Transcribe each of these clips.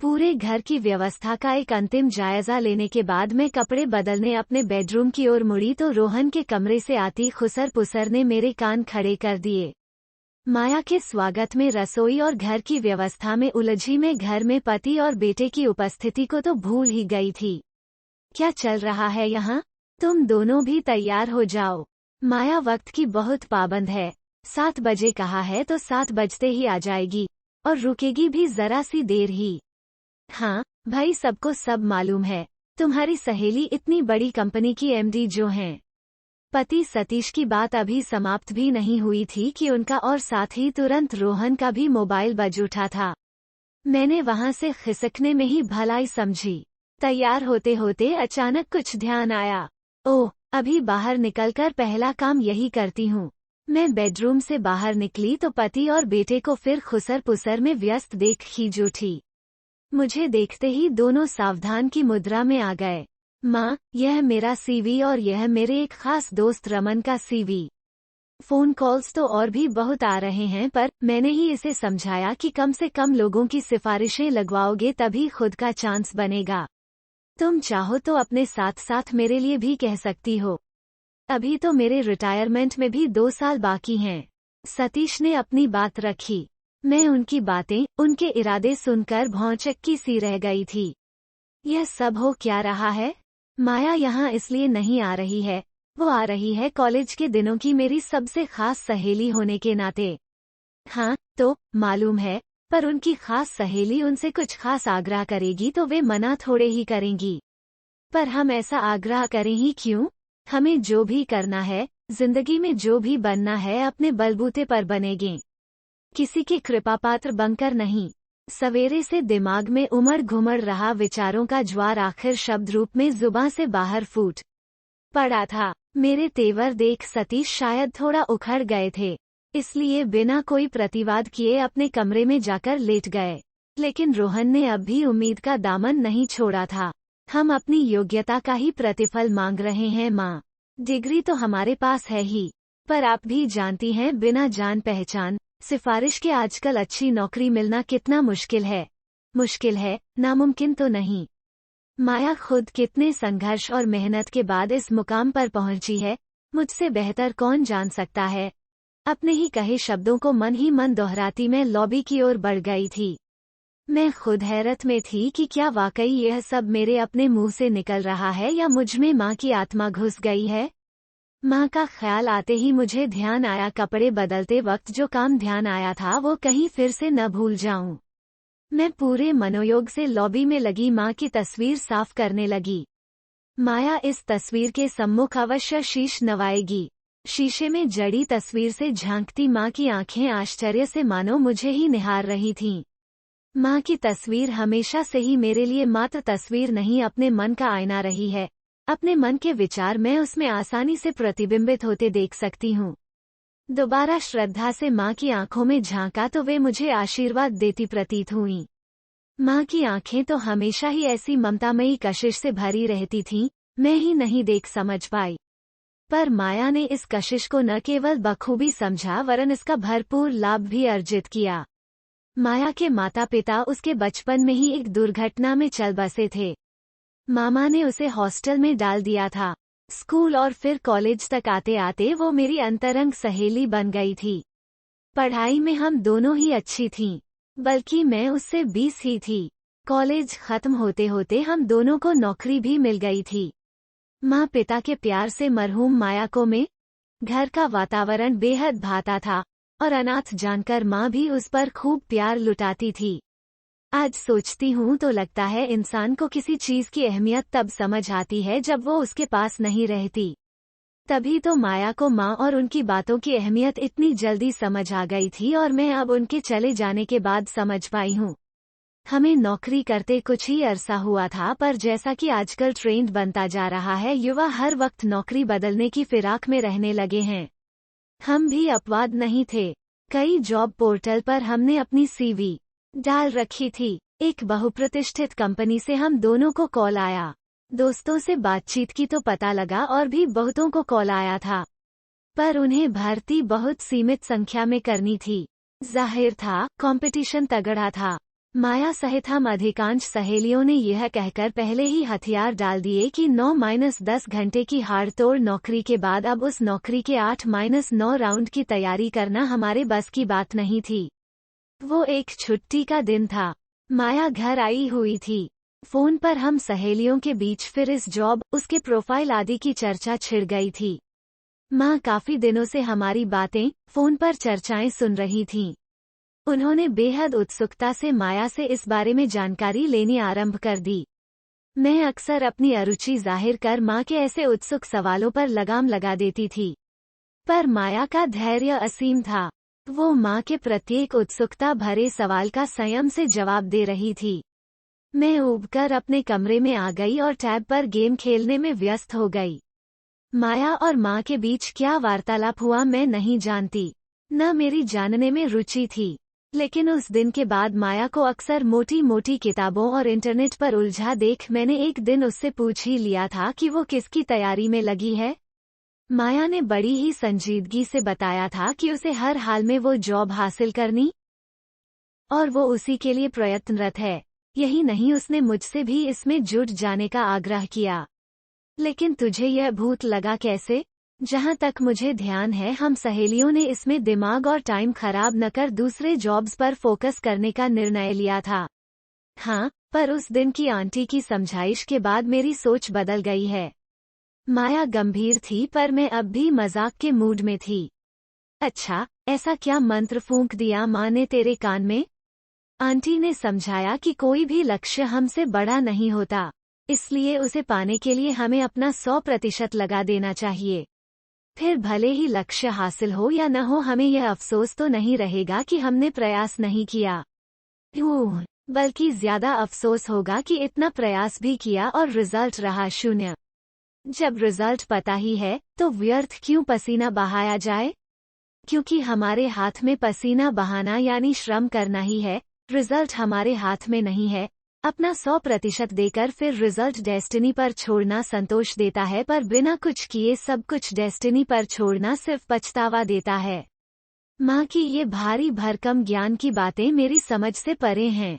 पूरे घर की व्यवस्था का एक अंतिम जायजा लेने के बाद मैं कपड़े बदलने अपने बेडरूम की ओर मुड़ी तो रोहन के कमरे से आती खुसर पुसर ने मेरे कान खड़े कर दिए। माया के स्वागत में रसोई और घर की व्यवस्था में उलझी मैं घर में पति और बेटे की उपस्थिति को तो भूल ही गई थी। क्या चल रहा है यहाँ? तुम दोनों भी तैयार हो जाओ। माया वक्त की बहुत पाबंद है। 7 बजे कहा है तो 7 बजते ही आ जाएगी और रुकेगी भी जरा सी देर ही। हाँ भाई, सबको सब मालूम है। तुम्हारी सहेली इतनी बड़ी कंपनी की एमडी जो हैं। पति सतीश की बात अभी समाप्त भी नहीं हुई थी कि उनका और साथ ही तुरंत रोहन का भी मोबाइल बज उठा था। मैंने वहां से खिसकने में ही भलाई समझी। तैयार होते होते अचानक कुछ ध्यान आया। ओह, अभी बाहर निकलकर पहला काम यही करती हूँ। मैं बेडरूम से बाहर निकली तो पति और बेटे को फिर खुसर पुसर में व्यस्त देख खींच उठी। मुझे देखते ही दोनों सावधान की मुद्रा में आ गए। माँ, यह मेरा सीवी और यह मेरे एक खास दोस्त रमन का सीवी। फोन कॉल्स तो और भी बहुत आ रहे हैं, पर मैंने ही इसे समझाया कि कम से कम लोगों की सिफारिशें लगवाओगे तभी खुद का चांस बनेगा। तुम चाहो तो अपने साथ साथ मेरे लिए भी कह सकती हो। अभी तो मेरे रिटायरमेंट में भी 2 साल बाकी हैं। सतीश ने अपनी बात रखी। मैं उनकी बातें, उनके इरादे सुनकर भौंचक्की सी रह गई थी। यह सब हो क्या रहा है? माया यहाँ इसलिए नहीं आ रही है, वो आ रही है कॉलेज के दिनों की मेरी सबसे खास सहेली होने के नाते। हाँ, तो मालूम है, पर उनकी खास सहेली उनसे कुछ खास आग्रह करेगी तो वे मना थोड़े ही करेंगी। पर हम ऐसा आग्रह करें ही क्यों? हमें जो भी करना है, जिंदगी में जो भी बनना है, अपने बलबूते पर बनेंगे, किसी की कृपा पात्र बनकर नहीं। सवेरे से दिमाग में उमड़ घुमड़ रहा विचारों का ज्वार आखिर शब्द रूप में जुबां से बाहर फूट पड़ा था। मेरे तेवर देख सतीश शायद थोड़ा उखड़ गए थे, इसलिए बिना कोई प्रतिवाद किए अपने कमरे में जाकर लेट गए। लेकिन रोहन ने अब भी उम्मीद का दामन नहीं छोड़ा था। हम अपनी योग्यता का ही प्रतिफल मांग रहे हैं माँ। डिग्री तो हमारे पास है ही, पर आप भी जानती हैं बिना जान पहचान सिफारिश के आजकल अच्छी नौकरी मिलना कितना मुश्किल है। मुश्किल है, नामुमकिन तो नहीं। माया खुद कितने संघर्ष और मेहनत के बाद इस मुकाम पर पहुंची है, मुझसे बेहतर कौन जान सकता है। अपने ही कहे शब्दों को मन ही मन दोहराती मैं लॉबी की ओर बढ़ गई थी। मैं खुद हैरत में थी कि क्या वाकई यह सब मेरे अपने मुंह से निकल रहा है या मुझमें माँ की आत्मा घुस गई है। माँ का ख्याल आते ही मुझे ध्यान आया, कपड़े बदलते वक्त जो काम ध्यान आया था वो कहीं फिर से न भूल जाऊं। मैं पूरे मनोयोग से लॉबी में लगी माँ की तस्वीर साफ करने लगी। माया इस तस्वीर के सम्मुख अवश्य शीश नवाएगी। शीशे में जड़ी तस्वीर से झांकती माँ की आंखें आश्चर्य से मानो मुझे ही निहार रही थीं। माँ की तस्वीर हमेशा से ही मेरे लिए मात्र तस्वीर नहीं, अपने मन का आईना रही है। अपने मन के विचार मैं उसमें आसानी से प्रतिबिंबित होते देख सकती हूँ। दोबारा श्रद्धा से माँ की आंखों में झांका तो वे मुझे आशीर्वाद देती प्रतीत हुईं। माँ की आंखें तो हमेशा ही ऐसी ममतामयी कशिश से भरी रहती थीं, मैं ही नहीं देख समझ पाई। पर माया ने इस कशिश को न केवल बखूबी समझा वरन इसका भरपूर लाभ भी अर्जित किया। माया के माता पिता उसके बचपन में ही एक दुर्घटना में चल बसे थे। मामा ने उसे हॉस्टल में डाल दिया था। स्कूल और फिर कॉलेज तक आते आते वो मेरी अंतरंग सहेली बन गई थी। पढ़ाई में हम दोनों ही अच्छी थीं, बल्कि मैं उससे 20 ही थी। कॉलेज खत्म होते होते हम दोनों को नौकरी भी मिल गई थी। माँ पिता के प्यार से मरहूम माया को में घर का वातावरण बेहद भाता था और अनाथ जानकर माँ भी उस पर खूब प्यार लुटाती थी। आज सोचती हूँ तो लगता है इंसान को किसी चीज की अहमियत तब समझ आती है जब वो उसके पास नहीं रहती। तभी तो माया को माँ और उनकी बातों की अहमियत इतनी जल्दी समझ आ गई थी और मैं अब उनके चले जाने के बाद समझ पाई हूँ। हमें नौकरी करते कुछ ही अरसा हुआ था, पर जैसा कि आजकल ट्रेंड बनता जा रहा है, युवा हर वक्त नौकरी बदलने की फिराक में रहने लगे हैं। हम भी अपवाद नहीं थे। कई जॉब पोर्टल पर हमने अपनी सीवी डाल रखी थी। एक बहुप्रतिष्ठित कंपनी से हम दोनों को कॉल आया। दोस्तों से बातचीत की तो पता लगा और भी बहुतों को कॉल आया था, पर उन्हें भर्ती बहुत सीमित संख्या में करनी थी। जाहिर था कंपटीशन तगड़ा था। माया सहित हम अधिकांश सहेलियों ने यह कहकर पहले ही हथियार डाल दिए कि 9-10 घंटे की हाड़तोड़ नौकरी के बाद अब उस नौकरी के 8-9 राउंड की तैयारी करना हमारे बस की बात नहीं थी। वो एक छुट्टी का दिन था। माया घर आई हुई थी। फोन पर हम सहेलियों के बीच फिर इस जॉब, उसके प्रोफाइल आदि की चर्चा छिड़ गई थी। माँ काफी दिनों से हमारी बातें, फोन पर चर्चाएं सुन रही थीं। उन्होंने बेहद उत्सुकता से माया से इस बारे में जानकारी लेनी आरंभ कर दी। मैं अक्सर अपनी अरुचि जाहिर कर माँ के ऐसे उत्सुक सवालों पर लगाम लगा देती थी, पर माया का धैर्य असीम था। वो माँ के प्रत्येक उत्सुकता भरे सवाल का संयम से जवाब दे रही थी। मैं ऊबकर अपने कमरे में आ गई और टैब पर गेम खेलने में व्यस्त हो गई। माया और माँ के बीच क्या वार्तालाप हुआ मैं नहीं जानती, न मेरी जानने में रुचि थी। लेकिन उस दिन के बाद माया को अक्सर मोटी मोटी किताबों और इंटरनेट पर उलझा देख मैंने एक दिन उससे पूछ ही लिया था कि वो किसकी तैयारी में लगी है। माया ने बड़ी ही संजीदगी से बताया था कि उसे हर हाल में वो जॉब हासिल करनी और वो उसी के लिए प्रयत्नरत है। यही नहीं, उसने मुझसे भी इसमें जुट जाने का आग्रह किया। लेकिन तुझे यह भूत लगा कैसे? जहां तक मुझे ध्यान है हम सहेलियों ने इसमें दिमाग और टाइम खराब न कर दूसरे जॉब्स पर फोकस करने का निर्णय लिया था। हाँ, पर उस दिन की आंटी की समझाइश के बाद मेरी सोच बदल गई है। माया गंभीर थी पर मैं अब भी मजाक के मूड में थी। अच्छा, ऐसा क्या मंत्र फूंक दिया माँ ने तेरे कान में? आंटी ने समझाया कि कोई भी लक्ष्य हमसे बड़ा नहीं होता, इसलिए उसे पाने के लिए हमें अपना 100% लगा देना चाहिए। फिर भले ही लक्ष्य हासिल हो या न हो, हमें यह अफसोस तो नहीं रहेगा कि हमने प्रयास नहीं किया, बल्कि ज्यादा अफसोस होगा कि इतना प्रयास भी किया और रिजल्ट रहा शून्य। जब रिजल्ट पता ही है तो व्यर्थ क्यों पसीना बहाया जाए? क्योंकि हमारे हाथ में पसीना बहाना यानी श्रम करना ही है, रिजल्ट हमारे हाथ में नहीं है। अपना 100% देकर फिर रिजल्ट डेस्टिनी पर छोड़ना संतोष देता है, पर बिना कुछ किए सब कुछ डेस्टिनी पर छोड़ना सिर्फ पछतावा देता है। माँ की ये भारी भरकम ज्ञान की बातें मेरी समझ से परे हैं।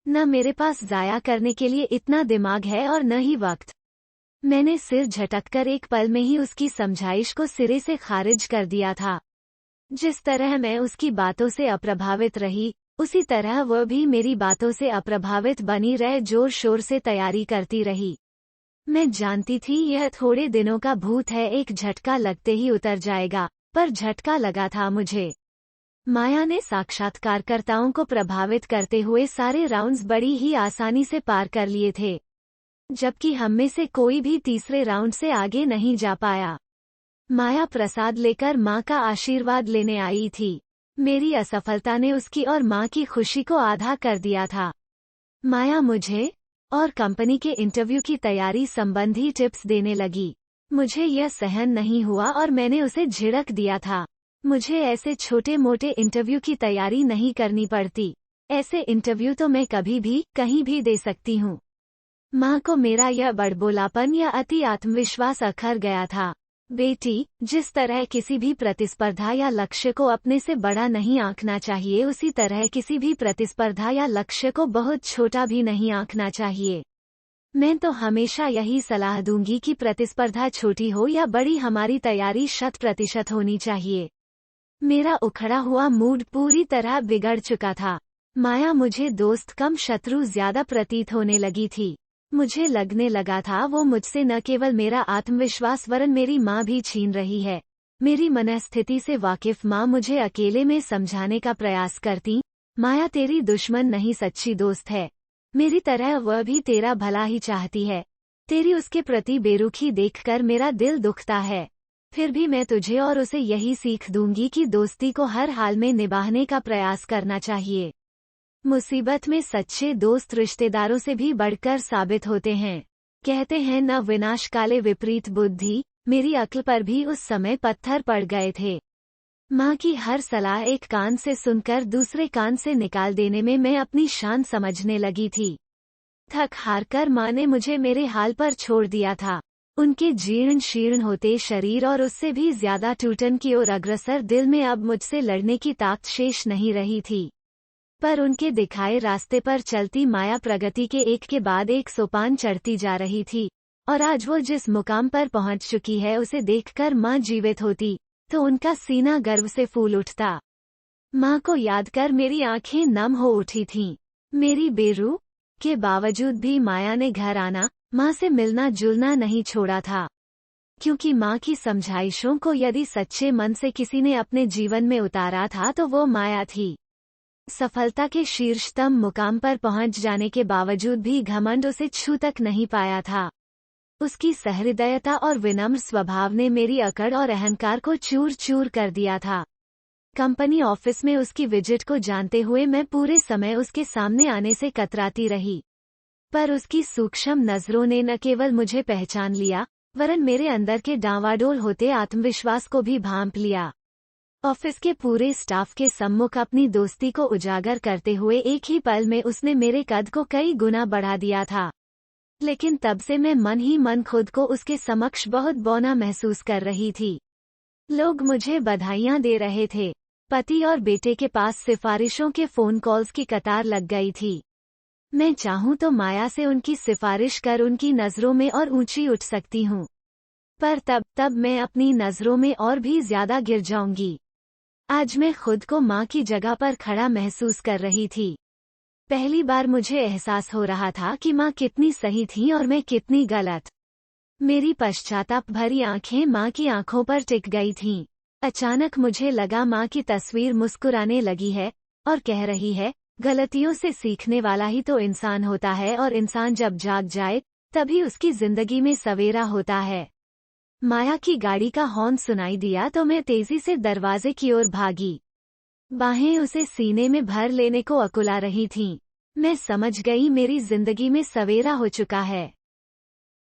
न मेरे पास जाया करने के लिए इतना दिमाग है और न ही वक्त। मैंने सिर झटककर एक पल में ही उसकी समझाइश को सिरे से खारिज कर दिया था। जिस तरह मैं उसकी बातों से अप्रभावित रही, उसी तरह वह भी मेरी बातों से अप्रभावित बनी रह जोर शोर से तैयारी करती रही। मैं जानती थी यह थोड़े दिनों का भूत है, एक झटका लगते ही उतर जाएगा, पर झटका लगा था मुझे। माया ने साक्षात्कारकर्ताओं को प्रभावित करते हुए सारे राउंड्स बड़ी ही आसानी से पार कर लिए थे, जबकि हम में से कोई भी तीसरे राउंड से आगे नहीं जा पाया। माया प्रसाद लेकर माँ का आशीर्वाद लेने आई थी। मेरी असफलता ने उसकी और माँ की खुशी को आधा कर दिया था। माया मुझे और कंपनी के इंटरव्यू की तैयारी संबंधी टिप्स देने लगी। मुझे यह सहन नहीं हुआ और मैंने उसे झिड़क दिया था। मुझे ऐसे छोटे मोटे इंटरव्यू की तैयारी नहीं करनी पड़ती। ऐसे इंटरव्यू तो मैं कभी भी कहीं भी दे सकती हूँ। माँ को मेरा यह बड़बोलापन या अति आत्मविश्वास अखर गया था। बेटी, जिस तरह किसी भी प्रतिस्पर्धा या लक्ष्य को अपने से बड़ा नहीं आंकना चाहिए, उसी तरह किसी भी प्रतिस्पर्धा या लक्ष्य को बहुत छोटा भी नहीं आंकना चाहिए। मैं तो हमेशा यही सलाह दूंगी कि प्रतिस्पर्धा छोटी हो या बड़ी, हमारी तैयारी 100% होनी चाहिए। मेरा उखड़ा हुआ मूड पूरी तरह बिगड़ चुका था। माया मुझे दोस्त कम शत्रु ज्यादा प्रतीत होने लगी थी। मुझे लगने लगा था वो मुझसे न केवल मेरा आत्मविश्वास वरन मेरी माँ भी छीन रही है। मेरी मनस्थिति से वाकिफ माँ मुझे अकेले में समझाने का प्रयास करती। माया तेरी दुश्मन नहीं, सच्ची दोस्त है। मेरी तरह वह भी तेरा भला ही चाहती है। तेरी उसके प्रति बेरुखी देखकर मेरा दिल दुखता है। फिर भी मैं तुझे और उसे यही सीख दूंगी कि दोस्ती को हर हाल में निभाने का प्रयास करना चाहिए। मुसीबत में सच्चे दोस्त रिश्तेदारों से भी बढ़कर साबित होते हैं। कहते हैं न विनाश काले विपरीत बुद्धि। मेरी अक्ल पर भी उस समय पत्थर पड़ गए थे। माँ की हर सलाह एक कान से सुनकर दूसरे कान से निकाल देने में मैं अपनी शान समझने लगी थी। थक हार कर माँ ने मुझे मेरे हाल पर छोड़ दिया था। उनके जीर्ण शीर्ण होते शरीर और उससे भी ज्यादा टूटन की ओर अग्रसर दिल में अब मुझसे लड़ने की ताकत शेष नहीं रही थी। पर उनके दिखाए रास्ते पर चलती माया प्रगति के एक के बाद एक सोपान चढ़ती जा रही थी, और आज वो जिस मुकाम पर पहुंच चुकी है उसे देखकर माँ जीवित होती तो उनका सीना गर्व से फूल उठता। माँ को याद कर मेरी आंखें नम हो उठी थीं। मेरी बेरूह के बावजूद भी माया ने घर आना, माँ से मिलना जुलना नहीं छोड़ा था, क्योंकि माँ की समझाइशों को यदि सच्चे मन से किसी ने अपने जीवन में उतारा था तो वो माया थी। सफलता के शीर्षतम मुकाम पर पहुंच जाने के बावजूद भी घमंड उसे छू तक नहीं पाया था। उसकी सहृदयता और विनम्र स्वभाव ने मेरी अकड़ और अहंकार को चूर चूर कर दिया था। कंपनी ऑफिस में उसकी विजिट को जानते हुए मैं पूरे समय उसके सामने आने से कतराती रही, पर उसकी सूक्ष्म नजरों ने न केवल मुझे पहचान लिया, वरन मेरे अंदर के डांवाडोल होते आत्मविश्वास को भी भांप लिया। ऑफिस के पूरे स्टाफ के सम्मुख अपनी दोस्ती को उजागर करते हुए एक ही पल में उसने मेरे कद को कई गुना बढ़ा दिया था। लेकिन तब से मैं मन ही मन खुद को उसके समक्ष बहुत बौना महसूस कर रही थी। लोग मुझे बधाइयां दे रहे थे। पति और बेटे के पास सिफारिशों के फोन कॉल्स की कतार लग गई थी। मैं चाहूं तो माया से उनकी सिफारिश कर उनकी नजरों में और ऊंची उठ सकती हूं, पर तब मैं अपनी नजरों में और भी ज्यादा गिर जाऊंगी। आज मैं खुद को माँ की जगह पर खड़ा महसूस कर रही थी। पहली बार मुझे एहसास हो रहा था कि माँ कितनी सही थी और मैं कितनी गलत। मेरी पश्चाताप भरी आंखें माँ की आंखों पर टिक गई थीं। अचानक मुझे लगा माँ की तस्वीर मुस्कुराने लगी है और कह रही है, गलतियों से सीखने वाला ही तो इंसान होता है, और इंसान जब जाग जाए तभी उसकी जिंदगी में सवेरा होता है। माया की गाड़ी का हॉर्न सुनाई दिया तो मैं तेजी से दरवाजे की ओर भागी। बाहें उसे सीने में भर लेने को अकुला रही थीं। मैं समझ गई मेरी जिंदगी में सवेरा हो चुका है।